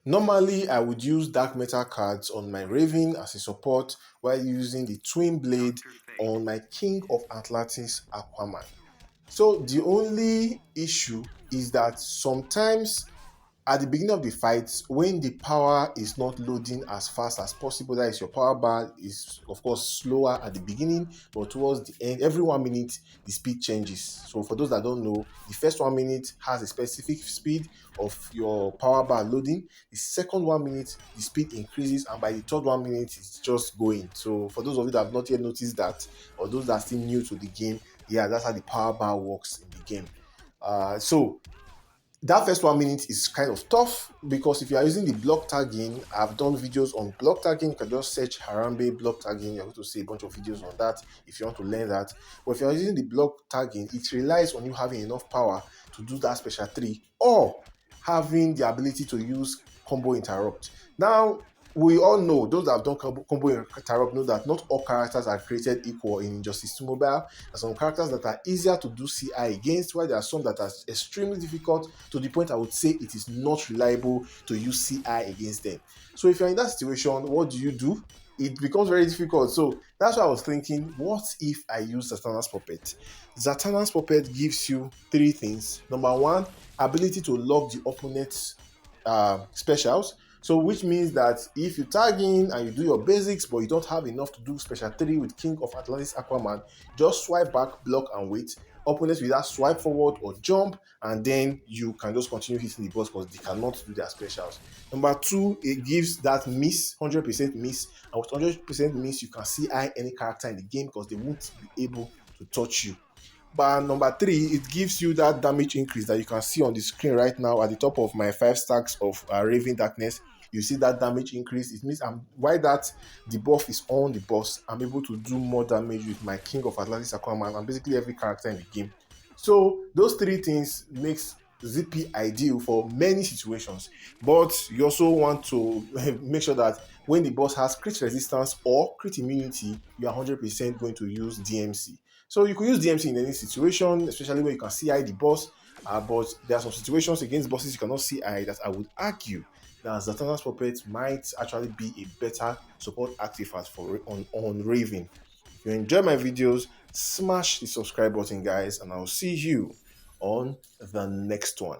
Normally, I would use dark metal cards on my Raven as a support while using the twin blade on my King of Atlantis Aquaman. So the only issue is that sometimes at the beginning of the fight, when the power is not loading as fast as possible, that is, your power bar is of course slower at the beginning, but towards the end, every 1 minute the speed changes. So for those that don't know, the first 1 minute has a specific speed of your power bar loading. The second 1 minute the speed increases, and by the third 1 minute it's just going. So for those of you that have not yet noticed that, or those that are still new to the game, yeah, that's how the power bar works in the game. So that first 1 minute is kind of tough, because if you are using the block tagging, I've done videos on block tagging. You can just search Harambe block tagging. You're going to see a bunch of videos on that if you want to learn that. But if you're using the block tagging, it relies on you having enough power to do that special 3, or having the ability to use combo interrupt. Now, we all know, those that have done combo interrupt know that not all characters are created equal in Injustice 2 Mobile. There are some characters that are easier to do CI against, while there are some that are extremely difficult, to the point I would say it is not reliable to use CI against them. So if you're in that situation, what do? It becomes very difficult. So that's why I was thinking, what if I use Zatanna'S Puppet? Zatanna'S Puppet gives you 3 things. Number one, ability to lock the opponent's specials. So which means that if you tag in and you do your basics, but you don't have enough to do special 3 with King of Atlantis Aquaman, just swipe back, block, and wait. Opponents will either swipe forward or jump, and then you can just continue hitting the boss, because they cannot do their specials. Number two, it gives that miss, 100% miss, and with 100% miss, you can CI any character in the game because they won't be able to touch you. But number three, it gives you that damage increase that you can see on the screen right now at the top of my 5 stacks of Raven Darkness. You see that damage increase. It means why that the buff is on the boss, I'm able to do more damage with my King of Atlantis Aquaman and basically every character in the game. So those 3 things makes ZP ideal for many situations. But you also want to make sure that when the boss has crit resistance or crit immunity, you are 100% going to use DMC. So you could use DMC in any situation, especially when you can CI the boss. But there are some situations against bosses you cannot CI that I would argue that Zatanna'S Puppet might actually be a better support artifact for on Raven. If you enjoy my videos, smash the subscribe button, guys, and I'll see you on the next one.